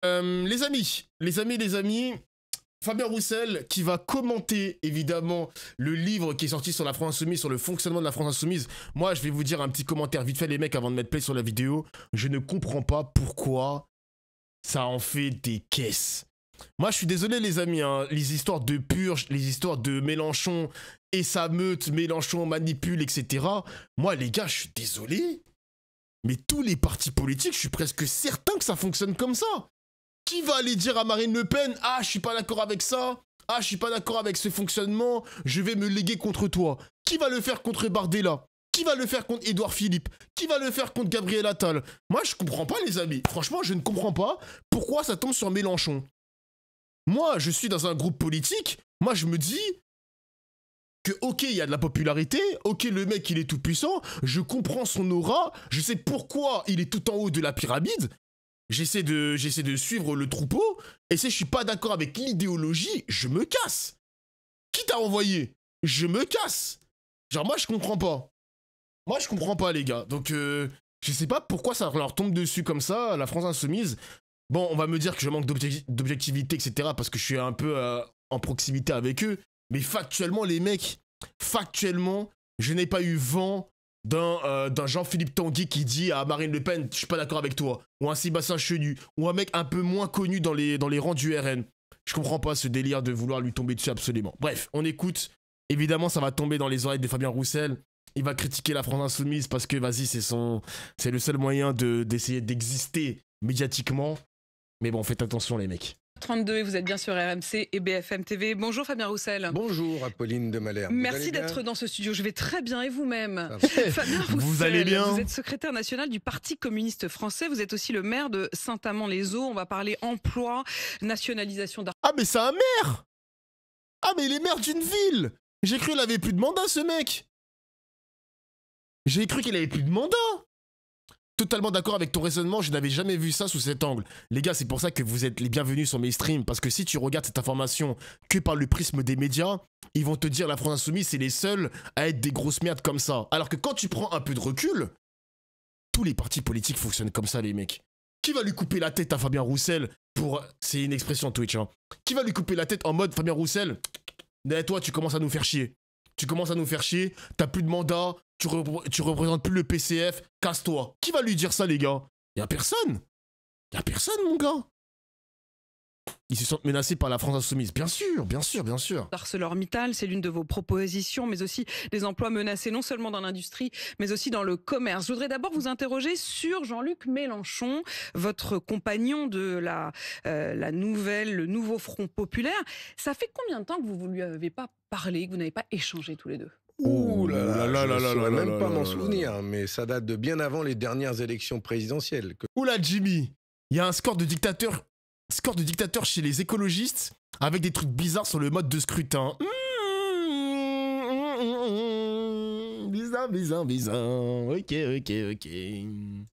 Les amis, Fabien Roussel qui va commenter évidemment le livre qui est sorti sur la France Insoumise, sur le fonctionnement de la France Insoumise. Moi, je vais vous dire un petit commentaire vite fait, les mecs, avant de mettre play sur la vidéo. Je ne comprends pas pourquoi ça en fait des caisses. Moi, je suis désolé, les amis, hein, les histoires de purge, les histoires de Mélenchon et sa meute, Mélenchon manipule, etc. Moi, les gars, je suis désolé, mais tous les partis politiques, je suis presque certain que ça fonctionne comme ça. Qui va aller dire à Marine Le Pen, ah, je suis pas d'accord avec ça, ah, je suis pas d'accord avec ce fonctionnement, je vais me léguer contre toi. Qui va le faire contre Bardella? Qui va le faire contre Édouard Philippe? Qui va le faire contre Gabriel Attal? Moi, je comprends pas, les amis. Franchement, je ne comprends pas pourquoi ça tombe sur Mélenchon. Moi, je suis dans un groupe politique, moi, je me dis que, ok, il y a de la popularité, ok, le mec, il est tout puissant, je comprends son aura, je sais pourquoi il est tout en haut de la pyramide, j'essaie de suivre le troupeau, et si je suis pas d'accord avec l'idéologie, je me casse. Qui t'a envoyé? Je me casse. Genre, moi, je comprends pas. Moi, je comprends pas, les gars. Donc, je sais pas pourquoi ça leur tombe dessus comme ça, la France Insoumise. Bon, on va me dire que je manque d'objectivité, etc., parce que je suis un peu en proximité avec eux. Mais factuellement, les mecs, factuellement, je n'ai pas eu vent d'un Jean-Philippe Tanguy qui dit à Marine Le Pen, je suis pas d'accord avec toi. Ou un Sébastien Chenu. Ou un mec un peu moins connu dans les rangs du RN. Je comprends pas ce délire de vouloir lui tomber dessus absolument. Bref, on écoute. Évidemment, ça va tomber dans les oreilles de Fabien Roussel. Il va critiquer la France Insoumise parce que, vas-y, c'est le seul moyen d'essayer d'exister médiatiquement. Mais bon, faites attention, les mecs. 32 et vous êtes bien sur RMC et BFM TV. Bonjour Fabien Roussel. Bonjour Apolline de Malherbe. Merci d'être dans ce studio. Je vais très bien et vous-même? Fabien Roussel, vous allez bien? Vous êtes secrétaire national du Parti communiste français. Vous êtes aussi le maire de Saint-Amand-les-Eaux. On va parler emploi, nationalisation d'argent. Ah mais c'est un maire! Ah mais il est maire d'une ville! J'ai cru qu'il avait plus de mandat, ce mec! J'ai cru qu'il avait plus de mandat! Totalement d'accord avec ton raisonnement, je n'avais jamais vu ça sous cet angle. Les gars, c'est pour ça que vous êtes les bienvenus sur mes streams, parce que si tu regardes cette information que par le prisme des médias, ils vont te dire la France Insoumise, c'est les seuls à être des grosses merdes comme ça. Alors que quand tu prends un peu de recul, tous les partis politiques fonctionnent comme ça, les mecs. Qui va lui couper la tête à Fabien Roussel pour... C'est une expression Twitch, hein. Qui va lui couper la tête en mode Fabien Roussel, toi, tu commences à nous faire chier. Tu commences à nous faire chier, t'as plus de mandat, tu représentes plus le PCF, casse-toi. Qui va lui dire ça, les gars? Y'a personne. Y'a personne, mon gars. Ils se sentent menacés par la France Insoumise. Bien sûr, bien sûr, bien sûr. ArcelorMittal, c'est l'une de vos propositions, mais aussi des emplois menacés non seulement dans l'industrie, mais aussi dans le commerce. Je voudrais d'abord vous interroger sur Jean-Luc Mélenchon, votre compagnon de le nouveau Front Populaire. Ça fait combien de temps que vous ne lui avez pas parlé, que vous n'avez pas échangé tous les deux? Ouh là là, je ne saurais même pas m'en souvenir, mais ça date de bien avant les dernières élections présidentielles. Oula, Jimmy, il y a un score de dictateur chez les écologistes avec des trucs bizarres sur le mode de scrutin. Bizarre. Ok.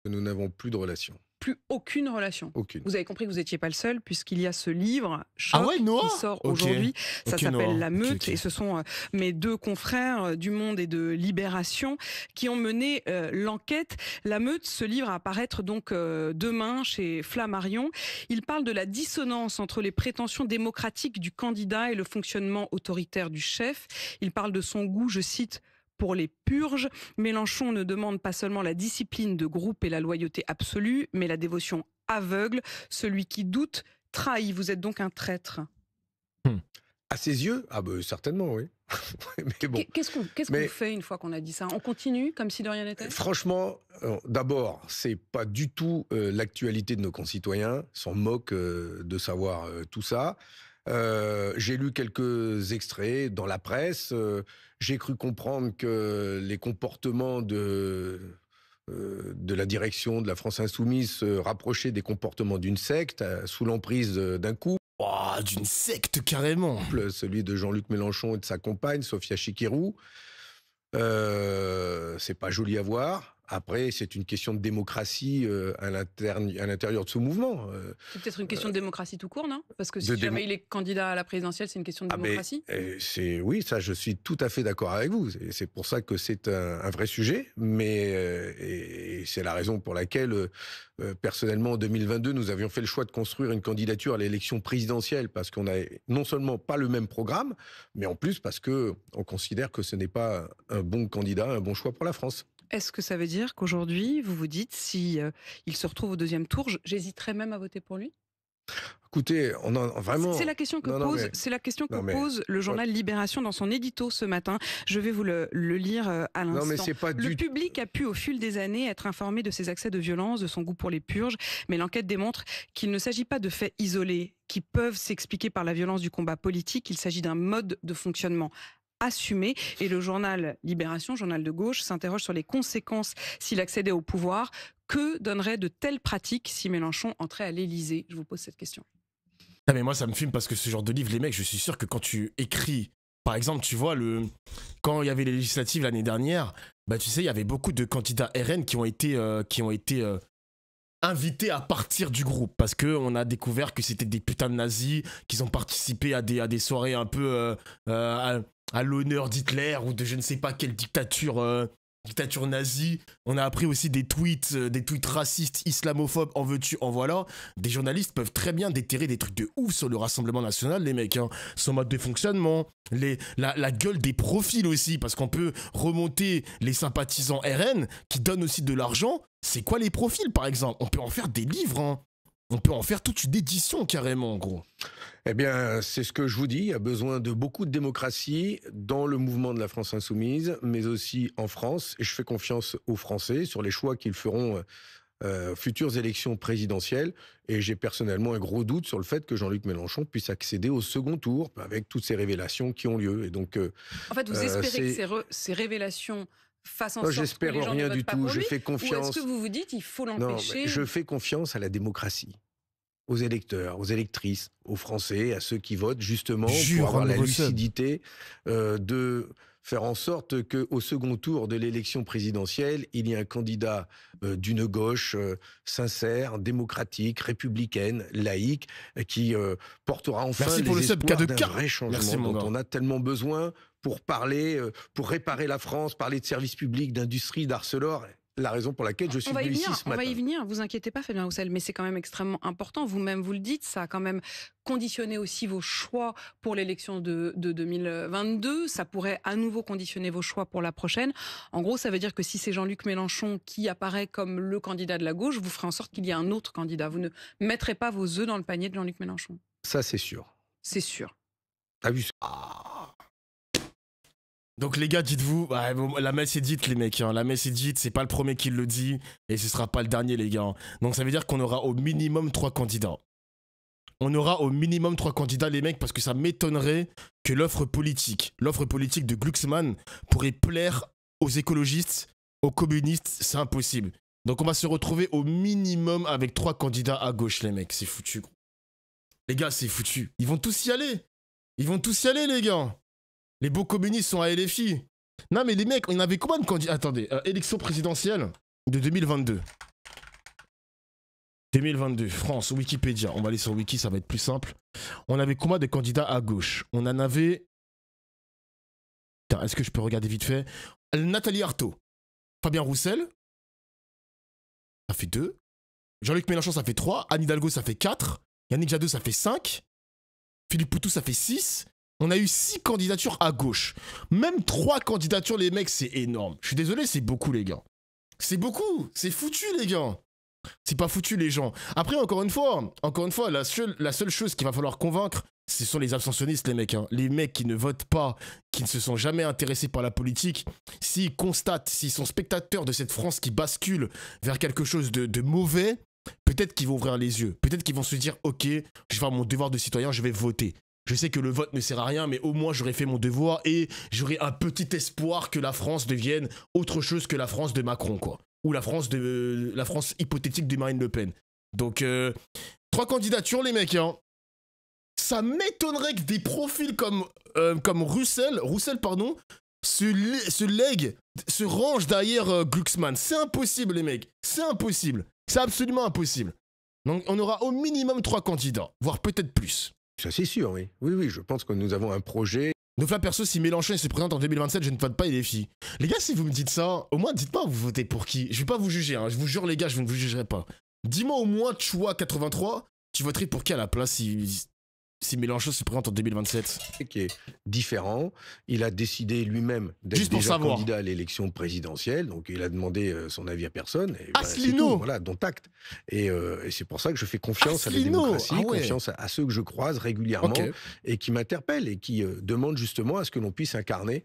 Nous n'avons plus de relation. Plus aucune relation. Aucune. Vous avez compris que vous n'étiez pas le seul, puisqu'il y a ce livre, Choc, qui sort aujourd'hui. Ça s'appelle La Meute, et ce sont mes deux confrères du Monde et de Libération qui ont mené l'enquête. La Meute, ce livre à apparaître donc demain chez Flammarion. Il parle de la dissonance entre les prétentions démocratiques du candidat et le fonctionnement autoritaire du chef. Il parle de son goût, je cite, pour les purges. Mélenchon ne demande pas seulement la discipline de groupe et la loyauté absolue, mais la dévotion aveugle. Celui qui doute trahit. Vous êtes donc un traître. À ses yeux? Ah ben certainement, oui. Mais bon. Qu'est-ce qu'on fait une fois qu'on a dit ça? On continue comme si de rien n'était? Franchement, d'abord, c'est pas du tout l'actualité de nos concitoyens. Ils s'en moquent de savoir tout ça. J'ai lu quelques extraits dans la presse. J'ai cru comprendre que les comportements de la direction de la France Insoumise se rapprochaient des comportements d'une secte sous l'emprise d'un couple. Oh, d'une secte, carrément. Celui de Jean-Luc Mélenchon et de sa compagne, Sophia Chikirou. C'est pas joli à voir. Après, c'est une question de démocratie à l'intérieur de ce mouvement. C'est peut-être une question de démocratie tout court, non? Parce que si jamais il est candidat à la présidentielle, c'est une question de démocratie. Oui, ça, je suis tout à fait d'accord avec vous. C'est pour ça que c'est un vrai sujet. Mais et c'est la raison pour laquelle, personnellement, en 2022, nous avions fait le choix de construire une candidature à l'élection présidentielle parce qu'on n'a non seulement pas le même programme, mais en plus parce que on considère que ce n'est pas un bon candidat, un bon choix pour la France. Est-ce que ça veut dire qu'aujourd'hui, vous vous dites, si il se retrouve au deuxième tour, j'hésiterais même à voter pour lui? Écoutez, on a vraiment... C'est la question que pose le journal Libération dans son édito ce matin. Je vais vous le lire à l'instant. Non, mais c'est pas le public a pu, au fil des années, être informé de ses accès de violence, de son goût pour les purges, mais l'enquête démontre qu'il ne s'agit pas de faits isolés qui peuvent s'expliquer par la violence du combat politique. Il s'agit d'un mode de fonctionnement assumé. Et le journal Libération, journal de gauche, s'interroge sur les conséquences s'il accédait au pouvoir. Que donneraient de telles pratiques si Mélenchon entrait à l'Élysée? Je vous pose cette question. Ah mais moi ça me fume parce que ce genre de livre, les mecs, je suis sûr que quand tu écris, par exemple, tu vois, quand il y avait les législatives l'année dernière, bah tu sais, il y avait beaucoup de candidats RN qui ont été invités à partir du groupe parce qu'on a découvert que c'était des putains de nazis, qu'ils ont participé à des soirées un peu à l'honneur d'Hitler ou de je ne sais pas quelle dictature nazie. On a appris aussi des tweets racistes, islamophobes, en veux-tu, en voilà. Des journalistes peuvent très bien déterrer des trucs de ouf sur le Rassemblement National, les mecs, hein. Son mode de fonctionnement, la gueule des profils aussi, parce qu'on peut remonter les sympathisants RN qui donnent aussi de l'argent. C'est quoi les profils, par exemple? On peut en faire des livres, hein. On peut en faire toute une édition, carrément, en gros. Eh bien, c'est ce que je vous dis. Il y a besoin de beaucoup de démocratie dans le mouvement de la France Insoumise, mais aussi en France. Et je fais confiance aux Français sur les choix qu'ils feront futures élections présidentielles. Et j'ai personnellement un gros doute sur le fait que Jean-Luc Mélenchon puisse accéder au second tour avec toutes ces révélations qui ont lieu. Et donc, en fait, vous espérez que ces révélations fassent en sorte que les gens ne votent pas pour lui, je fais confiance. Ou est-ce que vous vous dites il faut l'empêcher? Je fais confiance à la démocratie, aux électeurs, aux électrices, aux Français, à ceux qui votent justement pour avoir la lucidité de faire en sorte qu'au second tour de l'élection présidentielle, il y ait un candidat d'une gauche sincère, démocratique, républicaine, laïque, qui portera enfin les espoirs d'un vrai changement dont on a tellement besoin pour parler, pour réparer la France, parler de services publics, d'industrie, d'Arcelor. La raison pour laquelle je suis venu ici ce matin. On va y venir, vous inquiétez pas Fabien Roussel, mais c'est quand même extrêmement important. Vous-même, vous le dites, ça a quand même conditionné aussi vos choix pour l'élection de 2022. Ça pourrait à nouveau conditionner vos choix pour la prochaine. En gros, ça veut dire que si c'est Jean-Luc Mélenchon qui apparaît comme le candidat de la gauche, vous ferez en sorte qu'il y ait un autre candidat. Vous ne mettrez pas vos œufs dans le panier de Jean-Luc Mélenchon. Ça, c'est sûr. C'est sûr. T'as vu ça? Donc les gars, dites-vous, la messe est dite les mecs, hein. La messe est dite, c'est pas le premier qui le dit, et ce sera pas le dernier les gars. Donc ça veut dire qu'on aura au minimum 3 candidats. On aura au minimum 3 candidats les mecs, parce que ça m'étonnerait que l'offre politique de Glucksmann pourrait plaire aux écologistes, aux communistes, c'est impossible. Donc on va se retrouver au minimum avec 3 candidats à gauche les mecs, c'est foutu. Les gars, c'est foutu. Ils vont tous y aller. Ils vont tous y aller les gars. Les beaux communistes sont à LFI. Non mais les mecs, on avait combien de candidats? Attendez, élection présidentielle de 2022. 2022, France, Wikipédia. On va aller sur Wiki, ça va être plus simple. On avait combien de candidats à gauche? On en avait... Est-ce que je peux regarder vite fait? Nathalie Arthaud. Fabien Roussel. Ça fait 2. Jean-Luc Mélenchon, ça fait 3. Anne Hidalgo, ça fait 4. Yannick Jadot, ça fait 5. Philippe Poutou, ça fait 6. On a eu 6 candidatures à gauche. Même 3 candidatures, les mecs, c'est énorme. Je suis désolé, c'est beaucoup, les gars. C'est beaucoup. C'est foutu, les gars. C'est pas foutu, les gens. Après, encore une fois, la seule chose qu'il va falloir convaincre, ce sont les abstentionnistes, les mecs. Hein. Les mecs qui ne votent pas, qui ne se sont jamais intéressés par la politique, s'ils constatent, s'ils sont spectateurs de cette France qui bascule vers quelque chose de mauvais, peut-être qu'ils vont ouvrir les yeux. Peut-être qu'ils vont se dire, ok, je vais faire mon devoir de citoyen, je vais voter. Je sais que le vote ne sert à rien, mais au moins j'aurais fait mon devoir et j'aurais un petit espoir que la France devienne autre chose que la France de Macron, quoi. Ou la France hypothétique de Marine Le Pen. Donc, 3 candidatures, les mecs, hein. Ça m'étonnerait que des profils comme Roussel, se lègue, se range derrière Glucksmann. C'est impossible, les mecs. C'est impossible. C'est absolument impossible. Donc, on aura au minimum 3 candidats, voire peut-être plus. Ça, c'est sûr, oui. Oui, je pense que nous avons un projet. Donc là, perso, si Mélenchon se présente en 2027, je ne vote pas les filles. Les gars, si vous me dites ça, au moins, dites pas vous votez pour qui. Je vais pas vous juger, hein. Je vous jure, les gars, je ne vous jugerai pas. Dis-moi au moins, Choua 83, tu voterais pour qui à la place si Mélenchon se présente en 2027? Qui est différent. Il a décidé lui-même d'être déjà candidat à l'élection présidentielle, donc il a demandé son avis à personne. Et Asselineau, voilà, dont acte. Et c'est pour ça que je fais confiance à la démocratie, confiance à ceux que je croise régulièrement et qui m'interpellent et qui demandent justement à ce que l'on puisse incarner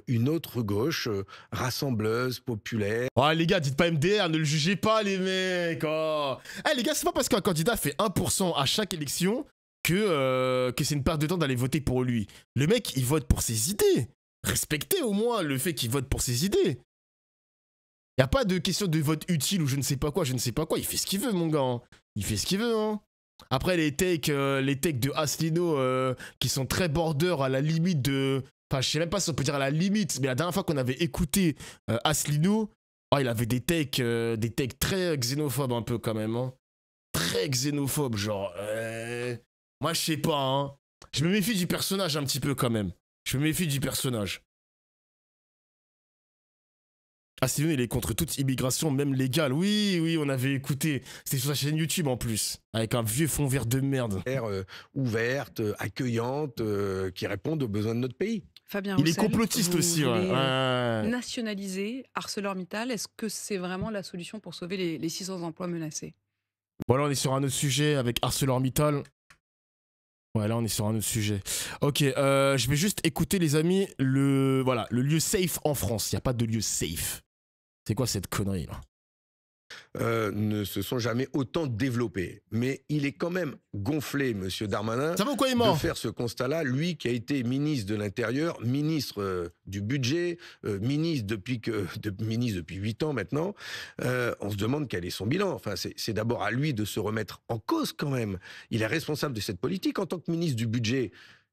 une autre gauche rassembleuse, populaire. Oh les gars, dites pas MDR, ne le jugez pas les mecs. Oh. Hey, les gars, c'est pas parce qu'un candidat fait 1% à chaque élection que c'est une perte de temps d'aller voter pour lui. Le mec, il vote pour ses idées. Respectez au moins le fait qu'il vote pour ses idées. Y a pas de question de vote utile ou je ne sais pas quoi, Il fait ce qu'il veut, mon gars. Hein. Il fait ce qu'il veut, hein. Après, les takes de Asselineau qui sont très border à la limite de... Enfin, je sais même pas si on peut dire à la limite, mais la dernière fois qu'on avait écouté Asselineau, oh, il avait des takes très xénophobes un peu quand même. Hein. Très xénophobes, genre... Moi, je sais pas, hein. Je me méfie du personnage un petit peu quand même. Je me méfie du personnage. Asselineau, il est contre toute immigration, même légale. Oui, on avait écouté. C'était sur sa chaîne YouTube en plus. Avec un vieux fond vert de merde. Ouverte, accueillante, qui répondent aux besoins de notre pays. Fabien Roussel, il est complotiste aussi. Nationaliser ArcelorMittal, est-ce que c'est vraiment la solution pour sauver les 600 emplois menacés? Bon, là, on est sur un autre sujet avec ArcelorMittal. Ouais, là, on est sur un autre sujet. Ok, je vais juste écouter, les amis, le lieu safe en France. Il n'y a pas de lieu safe. C'est quoi cette connerie, là? Ne se sont jamais autant développés. Mais il est quand même gonflé, monsieur Darmanin, ça vaut quoi, il est mort, de faire ce constat-là. Lui qui a été ministre de l'Intérieur, ministre du Budget, ministre depuis 8 ans maintenant, on se demande quel est son bilan. Enfin, c'est d'abord à lui de se remettre en cause quand même. Il est responsable de cette politique en tant que ministre du Budget.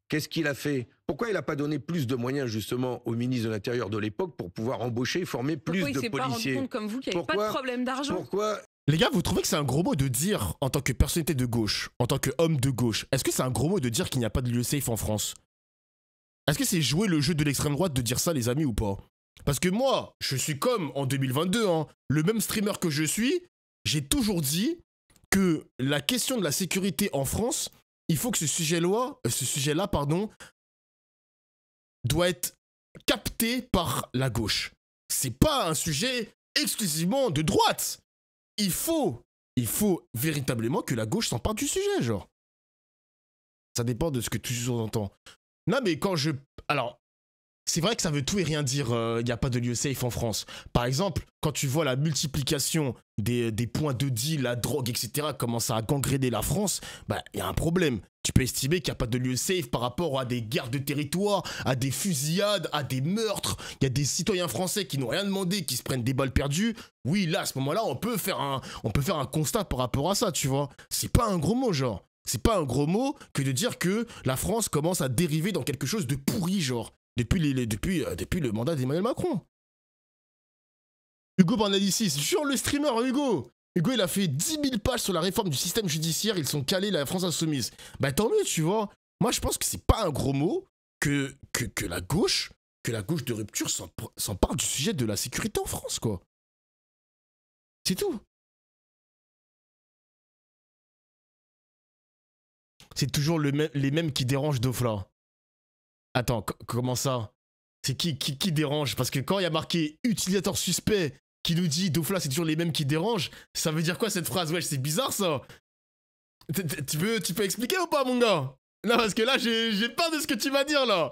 Qu'est-ce qu'il a fait? Pourquoi il n'a pas donné plus de moyens justement au ministre de l'Intérieur de l'époque pour pouvoir embaucher et former plus de policiers? Pourquoi il s'est pas rendu compte comme vous qu'il n'y avait pas de problème d'argent? Pourquoi? Les gars, vous trouvez que c'est un gros mot de dire, en tant que personnalité de gauche, en tant qu'homme de gauche, est-ce que c'est un gros mot de dire qu'il n'y a pas de lieu safe en France? Est-ce que c'est jouer le jeu de l'extrême droite de dire ça, les amis, ou pas? Parce que moi, je suis comme en 2022, hein, le même streamer que je suis, j'ai toujours dit que la question de la sécurité en France, il faut que ce sujet-là, doit être capté par la gauche. C'est pas un sujet exclusivement de droite. Il faut véritablement que la gauche s'empare du sujet, genre. Ça dépend de ce que tu sous-entends. Non, mais alors, c'est vrai que ça veut tout et rien dire, il n'y a pas de lieu safe en France. Par exemple, quand tu vois la multiplication des points de deal, la drogue, etc., commence à gangréner la France, bah, il y a un problème. Tu peux estimer qu'il n'y a pas de lieu safe par rapport à des guerres de territoire, à des fusillades, à des meurtres. Il y a des citoyens français qui n'ont rien demandé, qui se prennent des balles perdues. Oui, là, à ce moment-là, on peut faire un constat par rapport à ça, tu vois. C'est pas un gros mot, genre. C'est pas un gros mot que de dire que la France commence à dériver dans quelque chose de pourri, genre. Depuis le mandat d'Emmanuel Macron. Hugo Bernalicis, sur le streamer Hugo. Hugo, il a fait 10 000 pages sur la réforme du système judiciaire. Ils sont calés, la France insoumise. Bah tant mieux, tu vois. Moi, je pense que c'est pas un gros mot que la gauche de rupture s'empare du sujet de la sécurité en France, quoi. C'est tout. C'est toujours les mêmes qui dérangent Dofla. Attends, comment ça? C'est qui dérange? Parce que quand il y a marqué utilisateur suspect qui nous dit Dofla, c'est toujours les mêmes qui dérangent, ça veut dire quoi cette phrase? Wesh, c'est bizarre ça. Tu peux expliquer ou pas, mon gars? Non, parce que là, j'ai peur de ce que tu vas dire là.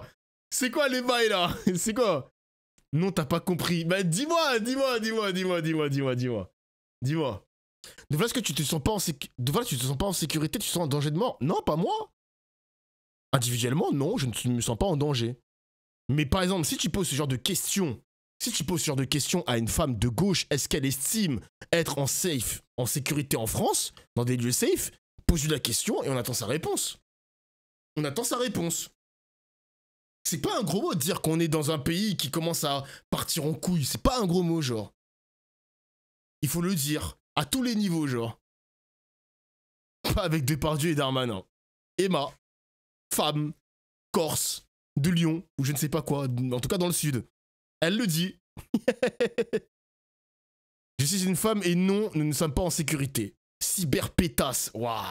C'est quoi les bails là? C'est quoi? Non, t'as pas compris. Bah dis-moi. Dofla, est-ce que tu te sens pas en sécurité? Tu te sens en danger de mort? Non, pas moi. Individuellement, non, je ne me sens pas en danger. Mais par exemple, si tu poses ce genre de questions, à une femme de gauche, est-ce qu'elle estime être en sécurité en France, dans des lieux safe, pose-lui la question et on attend sa réponse. C'est pas un gros mot de dire qu'on est dans un pays qui commence à partir en couille. C'est pas un gros mot, genre. Il faut le dire. À tous les niveaux, genre. Pas avec Depardieu et Darmanin. Emma, femme, Corse, de Lyon, ou je ne sais pas quoi, en tout cas dans le sud. Elle le dit. Je suis une femme et non, nous ne sommes pas en sécurité. Cyberpétasse, waouh.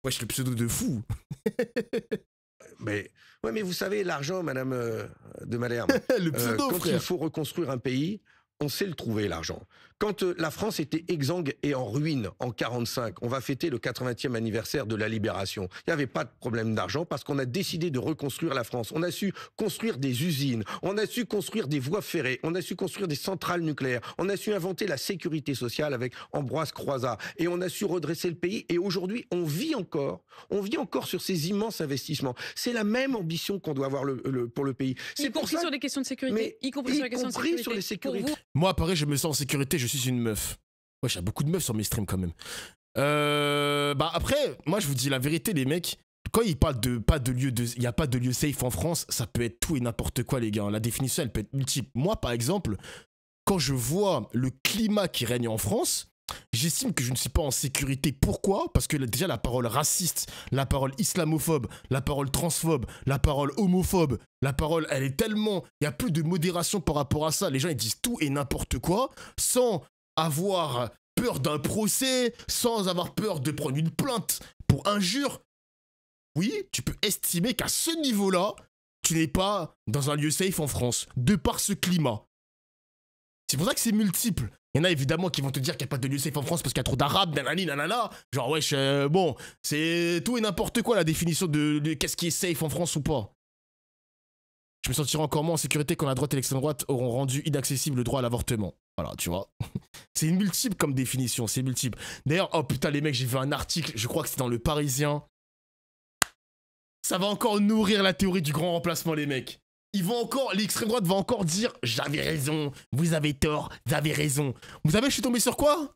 Wesh, le pseudo de fou. Mais vous savez, l'argent, madame de Malherbe, le pseudo, quand frère. il faut reconstruire un pays, on sait le trouver, l'argent. Quand la France était exsangue et en ruine en 1945, on va fêter le 80e anniversaire de la Libération. Il n'y avait pas de problème d'argent parce qu'on a décidé de reconstruire la France. On a su construire des usines, on a su construire des voies ferrées, on a su construire des centrales nucléaires, on a su inventer la sécurité sociale avec Ambroise Croizat et on a su redresser le pays. Et aujourd'hui, on vit encore sur ces immenses investissements. C'est la même ambition qu'on doit avoir pour le pays. C'est pour ça sur les questions de sécurité, y compris sur les questions de sécurité. Sur les sécurités. Moi, pareil, je me sens en sécurité, je suis une meuf. Ouais, j'ai beaucoup de meufs sur mes streams quand même. Bah après, moi je vous dis la vérité, les mecs. Quand ils parlent de pas de lieu il y a pas de lieu safe en France, ça peut être tout et n'importe quoi, les gars. La définition, elle peut être multiple. Moi, par exemple, quand je vois le climat qui règne en France, j'estime que je ne suis pas en sécurité. Pourquoi? Parce que déjà la parole raciste, la parole islamophobe, la parole transphobe, la parole homophobe, la parole, elle est tellement... Il n'y a plus de modération par rapport à ça. Les gens, ils disent tout et n'importe quoi, sans avoir peur d'un procès, sans avoir peur de prendre une plainte pour injure. Oui, tu peux estimer qu'à ce niveau-là, tu n'es pas dans un lieu safe en France, de par ce climat. C'est pour ça que c'est multiple. Il y en a évidemment qui vont te dire qu'il n'y a pas de lieu safe en France parce qu'il y a trop d'arabes, nanani, nanana. Genre, wesh, bon, c'est tout et n'importe quoi la définition de qu'est-ce qui est safe en France ou pas. Je me sentirai encore moins en sécurité quand la droite et l'extrême droite auront rendu inaccessible le droit à l'avortement. Voilà, tu vois. C'est multiple comme définition, c'est multiple. D'ailleurs, oh putain, les mecs, j'ai vu un article, je crois que c'est dans Le Parisien. Ça va encore nourrir la théorie du grand remplacement, les mecs. L'extrême droite va encore dire « J'avais raison, vous avez tort, vous avez raison ». Vous savez, je suis tombé sur quoi?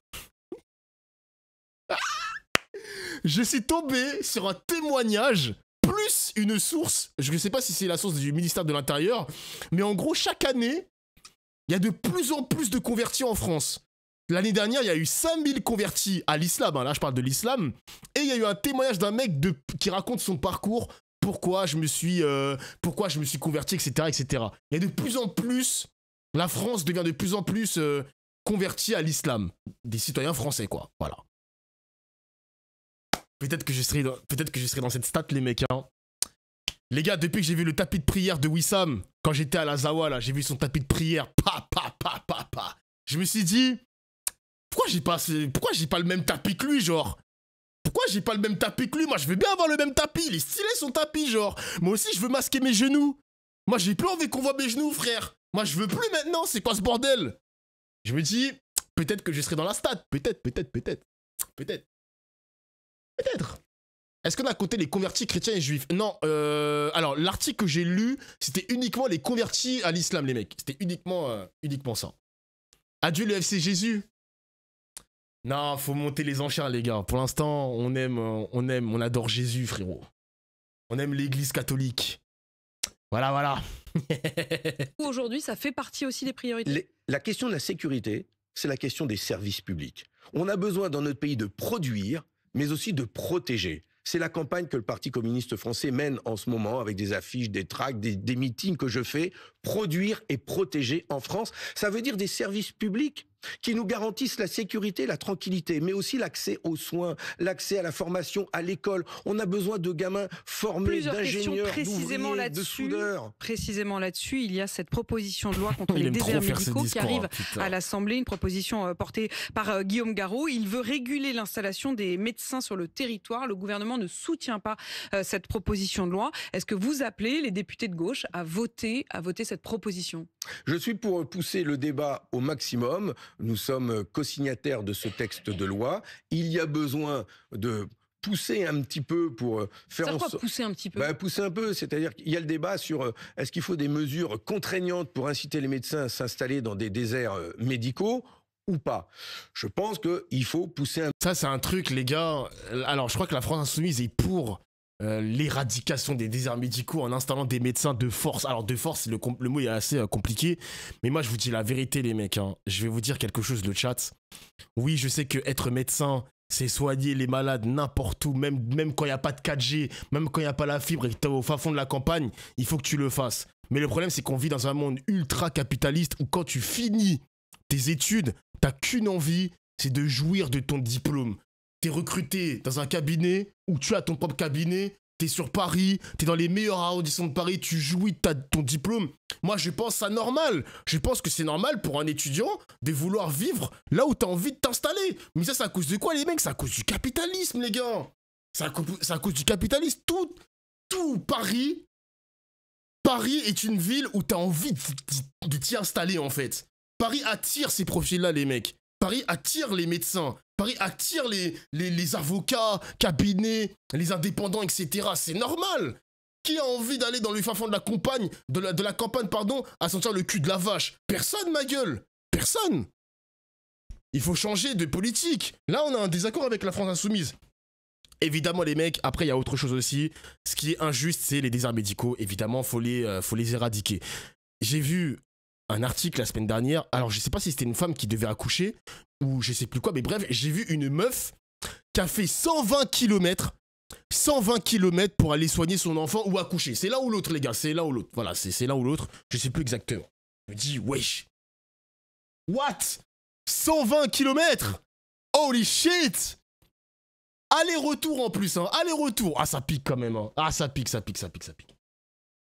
Je suis tombé sur un témoignage, plus une source, je ne sais pas si c'est la source du ministère de l'Intérieur, mais en gros, chaque année, il y a de plus en plus de convertis en France. L'année dernière, il y a eu 5000 convertis à l'islam, hein, là je parle de l'islam, et il y a eu un témoignage d'un mec qui raconte son parcours, pourquoi je me suis converti, etc., etc. Il y a de plus en plus, la France devient de plus en plus convertie à l'islam. Des citoyens français, quoi, voilà. Peut-être que je serai dans cette stat, les mecs, hein. Les gars, depuis que j'ai vu le tapis de prière de Wissam, quand j'étais à la Zawa, là, j'ai vu son tapis de prière, pa. Je me suis dit, pourquoi j'ai pas le même tapis que lui, genre? Pourquoi j'ai pas le même tapis que lui? Moi, je veux bien avoir le même tapis. Il est stylé, son tapis, genre. Moi aussi, je veux masquer mes genoux. Moi, j'ai plus envie qu'on voit mes genoux, frère. Moi, je veux plus maintenant. C'est quoi ce bordel? Je me dis, peut-être que je serai dans la stat. Peut-être. Est-ce qu'on a compté les convertis chrétiens et juifs? Non, alors, l'article que j'ai lu, c'était uniquement les convertis à l'islam, les mecs. C'était uniquement ça. Adieu le FC Jésus. Non, faut monter les enchères, les gars. Pour l'instant, on adore Jésus, frérot. On aime l'église catholique. Voilà. Aujourd'hui, ça fait partie aussi des priorités. La question de la sécurité, c'est la question des services publics. On a besoin dans notre pays de produire, mais aussi de protéger. C'est la campagne que le Parti communiste français mène en ce moment avec des affiches, des tracts, des meetings que je fais. Produire et protéger en France, ça veut dire des services publics qui nous garantissent la sécurité, la tranquillité, mais aussi l'accès aux soins, l'accès à la formation, à l'école. On a besoin de gamins formés, d'ingénieurs, d'ouvriers, de soudeurs. Précisément là-dessus, il y a cette proposition de loi contre les déserts médicaux qui arrive à l'Assemblée, une proposition portée par Guillaume Garot. Il veut réguler l'installation des médecins sur le territoire. Le gouvernement ne soutient pas cette proposition de loi. Est-ce que vous appelez les députés de gauche à voter cette proposition? Je suis pour pousser le débat au maximum. Nous sommes co-signataires de ce texte de loi. Il y a besoin de pousser un petit peu pour faire en sorte... pousser un petit peu? Pousser un peu, c'est-à-dire qu'il y a le débat sur est-ce qu'il faut des mesures contraignantes pour inciter les médecins à s'installer dans des déserts médicaux ou pas. Je pense qu'il faut pousser un... Ça, c'est un truc, les gars. Alors, je crois que la France Insoumise est pour l'éradication des déserts médicaux en installant des médecins de force. Alors de force, le mot est assez compliqué, mais moi je vous dis la vérité les mecs, hein. Je vais vous dire quelque chose, le chat. Oui, je sais que être médecin, c'est soigner les malades n'importe où, même quand il n'y a pas de 4G, même quand il n'y a pas la fibre et que tu es au fin fond de la campagne, il faut que tu le fasses. Mais le problème, c'est qu'on vit dans un monde ultra capitaliste où quand tu finis tes études, t'as qu'une envie, c'est de jouir de ton diplôme. T'es recruté dans un cabinet où tu as ton propre cabinet, t'es sur Paris, t'es dans les meilleurs arrondissements de Paris, tu jouis de ton diplôme. Moi, je pense ça normal. Je pense que c'est normal pour un étudiant de vouloir vivre là où t'as envie de t'installer. Mais ça, c'est à cause de quoi, les mecs? C'est à cause du capitalisme, les gars. C'est à cause du capitalisme. Tout Paris est une ville où t'as envie de t'y installer, en fait. Paris attire ces profils-là, les mecs. Paris attire les médecins. Paris attire les avocats, cabinets, les indépendants, etc. C'est normal. Qui a envie d'aller dans le fin fond de la campagne, à sentir le cul de la vache? Personne, ma gueule. Personne. Il faut changer de politique. Là, on a un désaccord avec la France Insoumise. Évidemment, les mecs, après, il y a autre chose aussi. Ce qui est injuste, c'est les déserts médicaux. Évidemment, faut les éradiquer. J'ai vu un article la semaine dernière. Alors, je sais pas si c'était une femme qui devait accoucher ou je sais plus quoi, mais bref, j'ai vu une meuf qui a fait 120 km pour aller soigner son enfant ou accoucher. C'est l'un ou l'autre, les gars, c'est l'un ou l'autre. Voilà, c'est l'un ou l'autre. Je sais plus exactement. Je me dis, wesh. What? 120 km? Holy shit! Aller-retour en plus, hein. Aller-retour. Ah, ça pique quand même, hein. Ah, ça pique.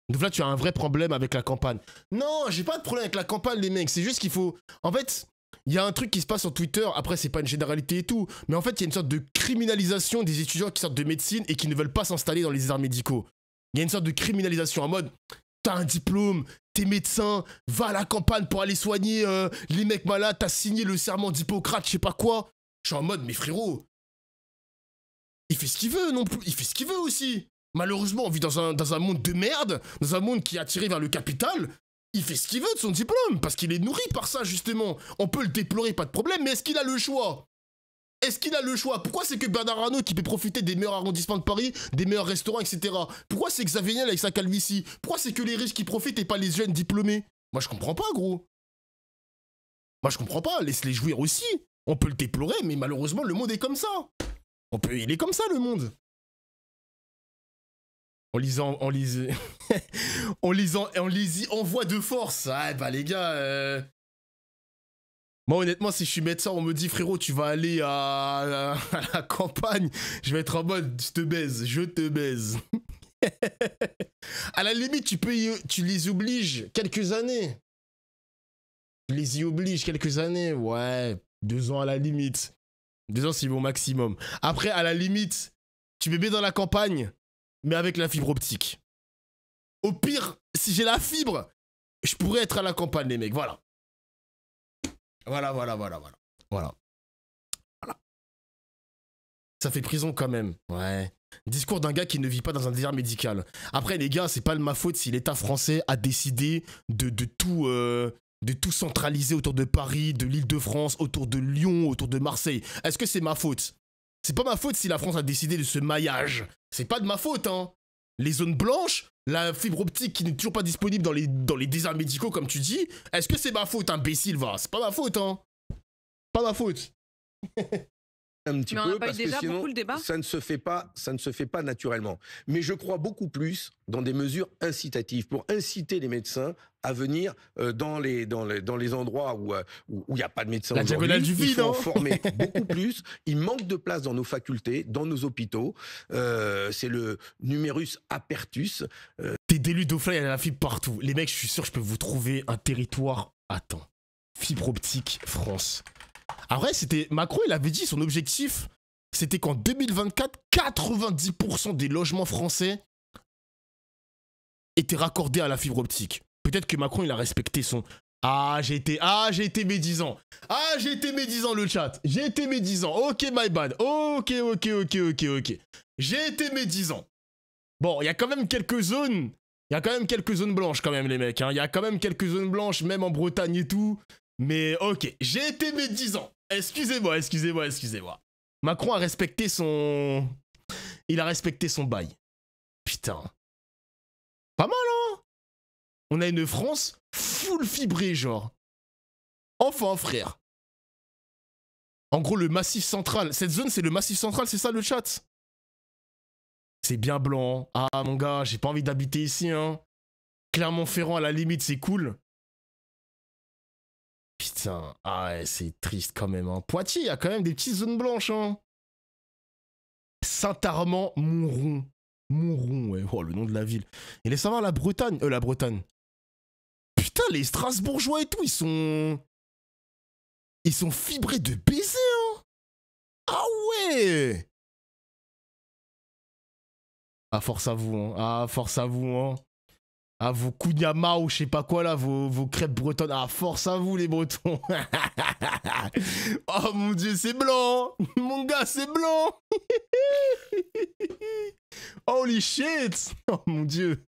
Donc là, tu as un vrai problème avec la campagne. Non, j'ai pas de problème avec la campagne, les mecs. C'est juste qu'il faut... En fait, il y a un truc qui se passe sur Twitter. Après, c'est pas une généralité et tout. Mais en fait, il y a une sorte de criminalisation des étudiants qui sortent de médecine et qui ne veulent pas s'installer dans les déserts médicaux. Il y a une sorte de criminalisation en mode... T'as un diplôme, t'es médecin, va à la campagne pour aller soigner les mecs malades, t'as signé le serment d'Hippocrate, je sais pas quoi. Je suis en mode, mais frérot... Il fait ce qu'il veut non plus, il fait ce qu'il veut aussi. Malheureusement, on vit dans un monde de merde, dans un monde qui est attiré vers le capital. Il fait ce qu'il veut de son diplôme, parce qu'il est nourri par ça, justement. On peut le déplorer, pas de problème, mais est-ce qu'il a le choix? Est-ce qu'il a le choix? Pourquoi c'est que Bernard Arnault qui peut profiter des meilleurs arrondissements de Paris, des meilleurs restaurants, etc. Pourquoi c'est Xavier Niel avec sa calvitie? Pourquoi c'est que les riches qui profitent et pas les jeunes diplômés? Moi, je comprends pas, gros. Moi, je comprends pas, laisse-les jouir aussi. On peut le déplorer, mais malheureusement, le monde est comme ça. Il est comme ça, le monde. On les envoie de force. Ah, bah, les gars... Moi, honnêtement, si je suis médecin, on me dit, frérot, tu vas aller à la campagne. Je vais être en mode, je te baise. À la limite, tu les obliges quelques années. Ouais, 2 ans à la limite. 2 ans, c'est mon maximum. Après, à la limite, tu me mets dans la campagne, mais avec la fibre optique. Au pire, si j'ai la fibre, je pourrais être à la campagne, les mecs. Voilà. Voilà. Ça fait prison quand même. Ouais. Discours d'un gars qui ne vit pas dans un désert médical. Après, les gars, c'est pas de ma faute si l'État français a décidé de tout centraliser autour de Paris, de l'Île-de-France, autour de Lyon, autour de Marseille. Est-ce que c'est ma faute? C'est pas ma faute si la France a décidé de ce maillage. C'est pas de ma faute, hein. Les zones blanches, la fibre optique qui n'est toujours pas disponible dans les déserts médicaux, comme tu dis, est-ce que c'est ma faute, imbécile, va? C'est pas ma faute, hein. Pas ma faute. Un petit peu, parce que sinon, ça ne se fait pas naturellement. Mais je crois beaucoup plus dans des mesures incitatives, pour inciter les médecins à venir dans les endroits où il n'y a pas de médecins aujourd'hui. La diagonale du vide, il faut en former beaucoup plus. Il manque de place dans nos facultés, dans nos hôpitaux. C'est le numerus apertus. T'es d'élu Dauphin, il y a la fibre partout. Les mecs, je suis sûr que je peux vous trouver un territoire. Attends. Fibre optique France. Après, c'était Macron, il avait dit son objectif, c'était qu'en 2024, 90% des logements français étaient raccordés à la fibre optique. Peut-être que Macron, il a respecté son... j'ai été médisant. J'ai été médisant, le chat. J'ai été médisant. Ok, my bad. Ok. J'ai été médisant. Bon, il y a quand même quelques zones. Il y a quand même quelques zones blanches, quand même, les mecs. Il y a quand même quelques zones blanches, même en Bretagne et tout. Mais ok, j'ai été médisant. Excusez-moi. Macron a respecté son... Il a respecté son bail. Putain. Pas mal, hein? On a une France full fibrée, genre. Enfin, frère. En gros, le Massif Central. Cette zone, c'est le Massif Central, c'est ça le chat? C'est bien blanc. Ah, mon gars, j'ai pas envie d'habiter ici, hein. Clermont-Ferrand, à la limite, c'est cool. Putain, ah ouais, c'est triste quand même, hein. Poitiers, il y a quand même des petites zones blanches, hein. Saint-Armand, Monron. Monron, ouais. Oh, le nom de la ville. Et laisse savoir la Bretagne. La Bretagne. Putain, les Strasbourgeois et tout, ils sont fibrés de baiser, hein. Ah ouais. Ah, force à vous, hein. Ah, force à vous, hein. Ah, vos kouign-amann ou je sais pas quoi là, vos crêpes bretonnes. Ah, force à vous les Bretons. Oh mon Dieu, c'est blanc. Mon gars, c'est blanc. Holy shit. Oh mon Dieu.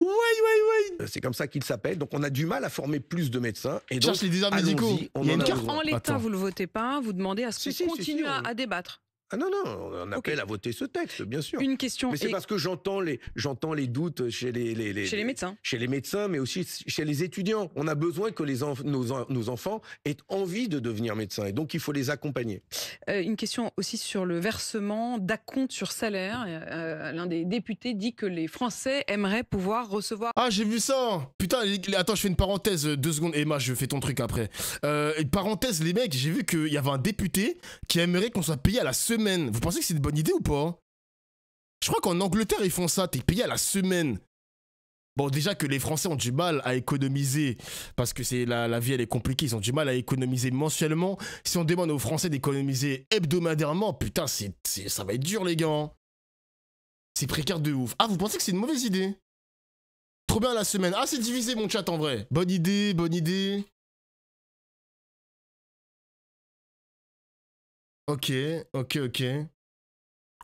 Ouais. C'est comme ça qu'il s'appelle. Donc on a du mal à former plus de médecins. Et donc, cherche les déserts médicaux. Il y a une carte en l'état, vous le votez pas, vous demandez à ce qu'on continue à débattre. Ah non, on appelle à voter ce texte, bien sûr. Une question. Mais c'est parce que j'entends les doutes chez les médecins. Chez les médecins, mais aussi chez les étudiants. On a besoin que nos enfants aient envie de devenir médecins. Et donc, il faut les accompagner. Une question aussi sur le versement d'acompte sur salaire. L'un des députés dit que les Français aimeraient pouvoir recevoir... Ah, j'ai vu ça. Putain, attends, je fais une parenthèse, 2 secondes. Emma, je fais ton truc après. Une parenthèse, les mecs, j'ai vu qu'il y avait un député qui aimerait qu'on soit payé à la semaine. Vous pensez que c'est une bonne idée ou pas? Je crois qu'en Angleterre, ils font ça. T'es payé à la semaine. Bon, déjà que les Français ont du mal à économiser, parce que la vie, elle est compliquée. Ils ont du mal à économiser mensuellement. Si on demande aux Français d'économiser hebdomadairement, putain, ça va être dur, les gars. C'est précaire de ouf. Ah, vous pensez que c'est une mauvaise idée? Trop bien la semaine. Ah, c'est divisé, mon chat, en vrai. Bonne idée, bonne idée. Ok.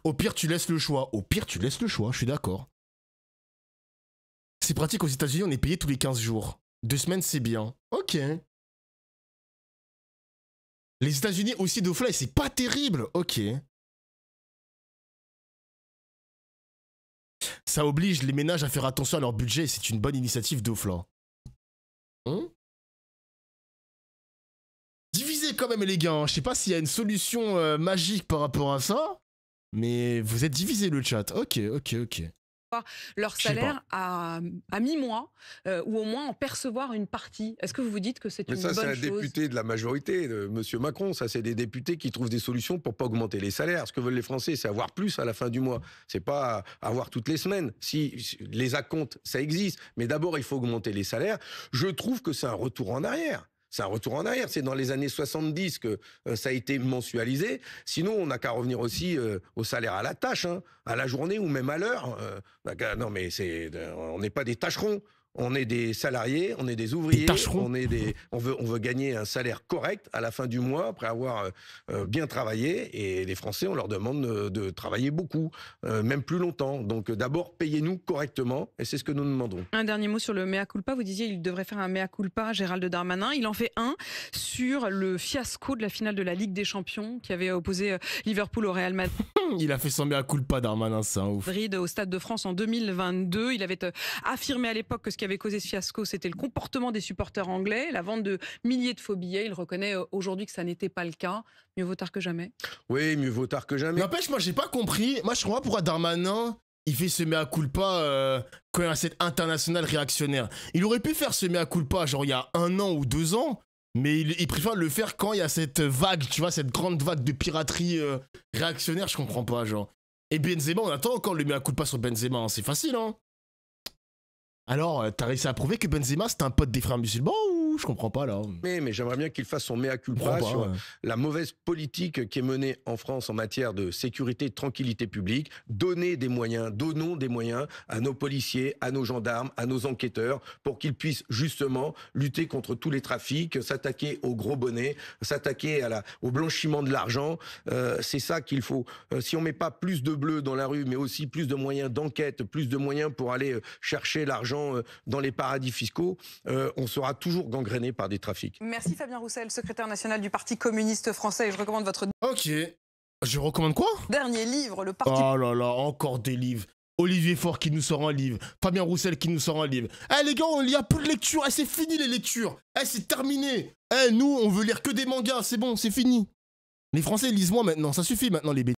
Au pire, tu laisses le choix. Je suis d'accord. C'est pratique aux États-Unis, on est payé tous les 15 jours. 2 semaines, c'est bien. Ok. Les États-Unis aussi d'Ofly, c'est pas terrible. Ok. Ça oblige les ménages à faire attention à leur budget, c'est une bonne initiative d'Ofly. Divisé quand même les gars, hein. Je sais pas s'il y a une solution magique par rapport à ça, mais vous êtes divisé le chat. Ok. Leur salaire à mi-mois ou au moins en percevoir une partie. Est-ce que vous vous dites que c'est une bonne chose? Mais ça, c'est un député de la majorité, de M. Macron. Ça, c'est des députés qui trouvent des solutions pour pas augmenter les salaires. Ce que veulent les Français, c'est avoir plus à la fin du mois. C'est pas avoir toutes les semaines. Si les acomptes, ça existe, mais d'abord, il faut augmenter les salaires. Je trouve que c'est un retour en arrière. C'est un retour en arrière. C'est dans les années 70 que ça a été mensualisé. Sinon, on n'a qu'à revenir aussi au salaire à la tâche, hein, à la journée ou même à l'heure. Non, mais on n'est pas des tâcherons. On est des salariés, on est des ouvriers, on veut gagner un salaire correct à la fin du mois après avoir bien travaillé. Et les Français, on leur demande de travailler beaucoup, même plus longtemps. Donc d'abord, payez-nous correctement, et c'est ce que nous demandons. Un dernier mot sur le mea culpa. Vous disiez qu'il devrait faire un mea culpa, Gérald Darmanin. Il en fait un sur le fiasco de la finale de la Ligue des Champions qui avait opposé Liverpool au Real Madrid. Il a fait son mea culpa, Darmanin, c'est un ouf. Au Stade de France en 2022. Il avait affirmé à l'époque que ce qui avait causé ce fiasco, c'était le comportement des supporters anglais, la vente de milliers de faux billets. Il reconnaît aujourd'hui que ça n'était pas le cas. Mieux vaut tard que jamais. Oui, mieux vaut tard que jamais. N'empêche, moi, j'ai pas compris. Moi, je comprends pas pourquoi Darmanin, il fait ce mea culpa quand il y a cette internationale réactionnaire. Il aurait pu faire ce mea culpa, genre, il y a 1 an ou 2 ans. Mais il préfère le faire quand il y a cette vague, tu vois, cette grande vague de piraterie réactionnaire, je comprends pas, genre. Et Benzema, on attend encore le mea culpa sur Benzema, hein. C'est facile, hein. Alors, t'as réussi à prouver que Benzema, c'était un pote des frères musulmans ou je comprends pas, là? Mais j'aimerais bien qu'il fasse son mea culpa sur la mauvaise politique qui est menée en France en matière de sécurité et de tranquillité publique. Donnons des moyens à nos policiers, à nos gendarmes, à nos enquêteurs, pour qu'ils puissent justement lutter contre tous les trafics, s'attaquer aux gros bonnets, s'attaquer au blanchiment de l'argent. C'est ça qu'il faut. Si on met pas plus de bleus dans la rue, mais aussi plus de moyens d'enquête, plus de moyens pour aller chercher l'argent dans les paradis fiscaux, on sera toujours gangréné par des trafics. Merci Fabien Roussel, secrétaire national du Parti communiste français. Et je recommande votre... Ok. Je recommande quoi? Dernier livre, le parti... Oh là là, encore des livres. Olivier Faure qui nous sort un livre. Fabien Roussel qui nous sort un livre. Eh les gars, il n'y a plus de lecture. Eh, c'est fini les lectures. Eh, c'est terminé. Eh, nous, on veut lire que des mangas. C'est bon, c'est fini. Les Français lisent moins maintenant. Ça suffit maintenant les bêtises.